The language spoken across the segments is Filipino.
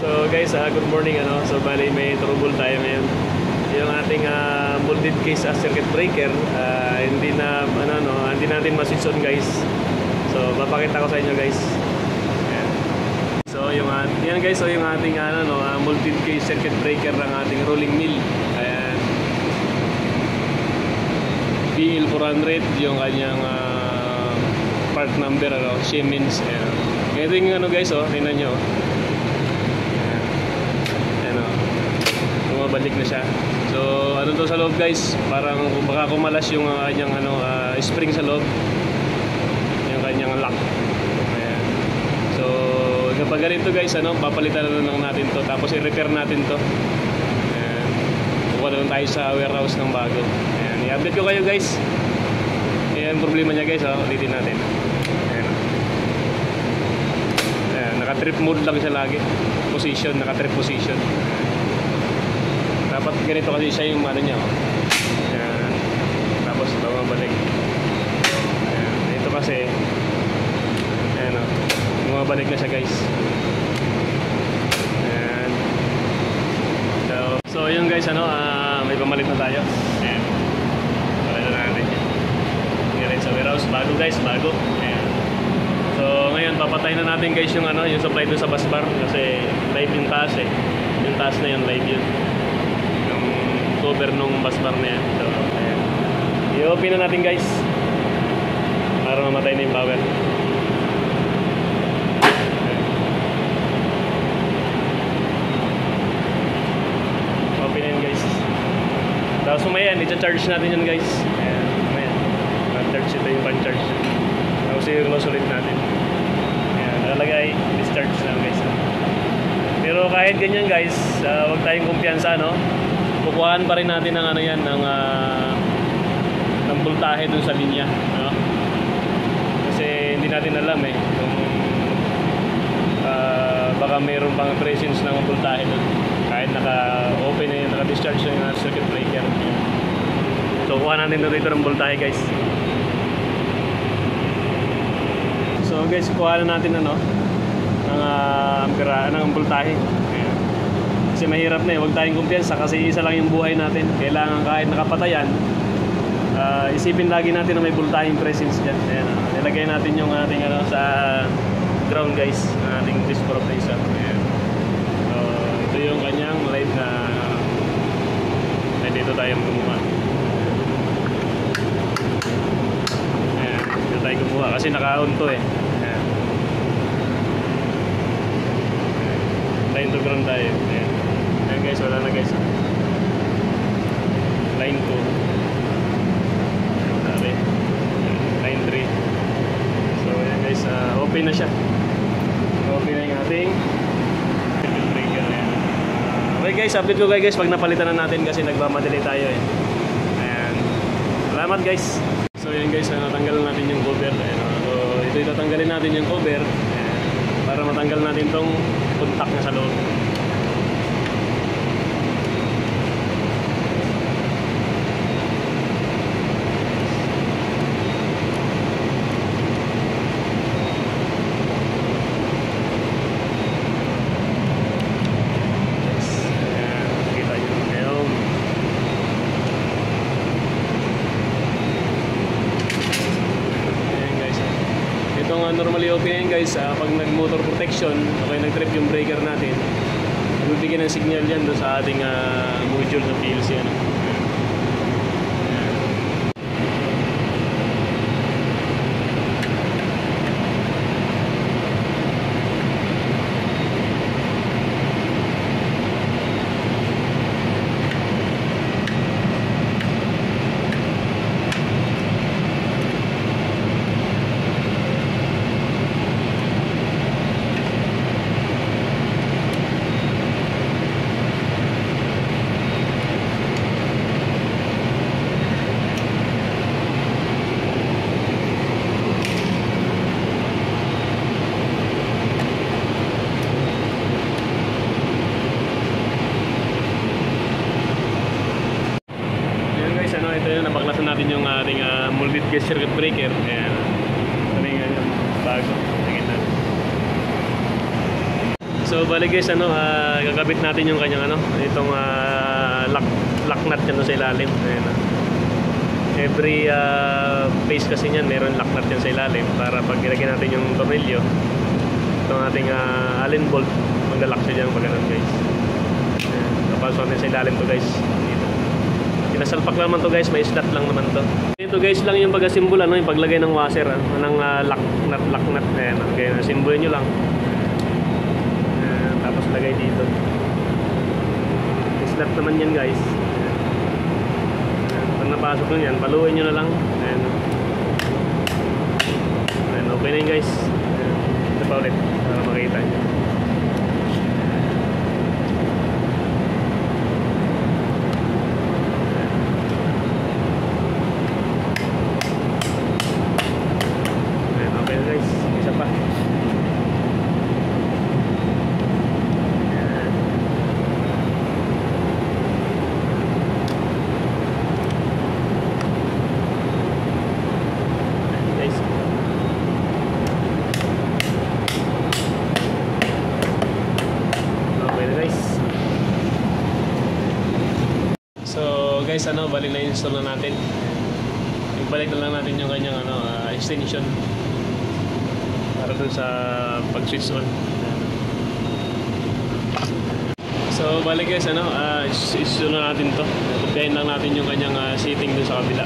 So guys, good morning ano. So bali may trouble tayo ngayon. Yung ating molded case circuit breaker, hindi natin ma-switch on guys. So papakita ko sa inyo guys. Ayan. So yan guys, so yung ating molded case circuit breaker ng ating rolling mill. Ayan. BL400 yung kanyang part number Siemens. Ayan. Ito yung guys, tingnan nyo. Balik na siya. So ano to sa loob guys, parang baka kumalas yung kanyang spring sa loob, yung kanyang lock. Ayan. So kapag ganito guys, papalitan na lang natin to, tapos i-repair natin to. Ayan. Pupunta na tayo sa warehouse ng bago. Ayan, i-update ko kayo guys. Ayan problema niya guys, ulitin natin. Ayan. Ayan, naka-trip mode lang siya lagi. Position, naka-trip position. Dapat ganito kasi siya yung niya. Ayan. Tapos bumabalik. Ayan. Ito kasi ayan bumabalik na siya guys. Ayan. So yun guys, may pamalit na tayo. Ayan. Pamalit na natin. Ngayon sa warehouse, bago guys, bago. Ayan. So ngayon papatay na natin guys yung yung supply doon sa bus bar kasi live yung taas eh. Yung taas na yun, live yun. Cover nung bus bar na yan. So, ayan. I-open na natin guys para mamatay na yung power. Open na yun guys. Tapos umayan, i-charge natin yun guys. Ayan, umayan. Na-charge ito yung pan-charge. Tapos i-close ulit natin. Ayan, nakalagay, discharge na guys. Pero kahit ganyan guys, huwag tayong kumpiyansa kukuhaan pa rin natin ng ng voltahe dun sa linya, kasi hindi natin alam kung baka mayroon pang presence ng voltahe dun kahit naka-open na yun, naka-discharge na yung circuit breaker. So kuha natin dito ng voltahe guys. So guys, kuha na natin ng ampera ng voltahe. Kasi mahirap na huwag tayong kumpiyansa kasi isa lang yung buhay natin. Kailangan kahit nakapatayan, isipin lagi natin na may voltaheng presence dyan. Ayan, nilagay natin yung ating sa ground guys, ating disprofessor. Ayan. So ito yung kanyang light na dito tayo gumawa. Ayan, dito tayo gumawa kasi naka-on to Ayan. Line to ground tayo. Ayan. Ayan guys, wala na guys. Line 2. Dali. Line 3. So ayan guys, open na siya. Open na yung ating breaker. Okay guys, update ko kayo guys pag napalitan na natin kasi nagmamadali tayo Ayan. Salamat guys. So ayan guys, natanggal natin yung cover. Ayan. So ito itatanggalin natin yung cover. Ayan. Para matanggal natin tong contact na sa loob. Normally open guys, pag nag-motor protection o nag-trip yung breaker natin, magbibigay ng signal yan doon sa ating module sa PLC natin yung ating molded case circuit breaker. Ayan. Ito na yung bago. So bali guys, gagabit natin yung kanyang itong lock nut dyan sa ilalim. Ayan, every base kasi niyan meron lock nut dyan sa ilalim para pag ilagyan natin yung tornilyo, itong ating Allen bolt, mag-lock siya dyan pag ganun guys. Ayan, napasok natin sa ilalim to guys. Dito. Pinasalpak naman to guys, may slot lang naman to. Ito guys lang yung pag-asimbol, yung paglagay ng washer, ng lock nut. Ayan, okay, asimbolin nyo lang. Tapos lagay dito. Slot naman yan guys. Pag napasok nyo yan, paluin nyo na lang. Ayan. Ayan, okay na yun guys. Ayan. Ito pa ulit para makita nyo. Ayan, okay na guys. Isa pa. Guys, bali na install na natin. Ibalik na lang natin yung kanyang extension para dun sa pag-switch on. So bali guys, install na natin to. Pagkain lang natin yung kanyang setting dun sa kabila.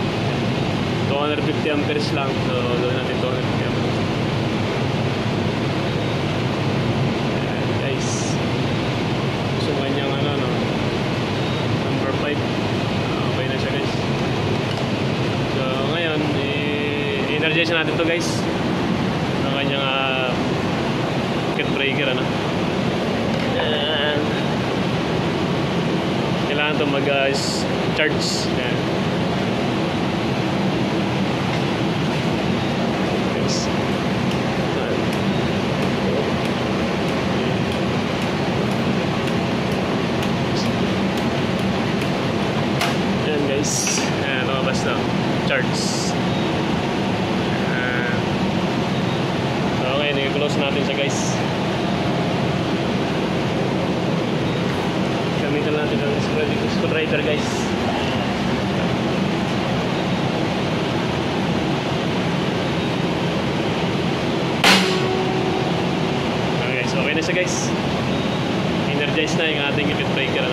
250 amperes lang. So gawin natin 250 amperes. Ayan, guys. So kanyang number 5. Okay na siya guys. So ngayon i-energize natin to guys ang kanyang circuit breaker and kailangan to mag-charge. Ayan. Guys. Ayan, lumabas na charge. Okay, nag-close natin siya guys. Gamitan natin ang screwdriver guys. Okay guys, okay na siya guys. Energize na yung ating circuit breaker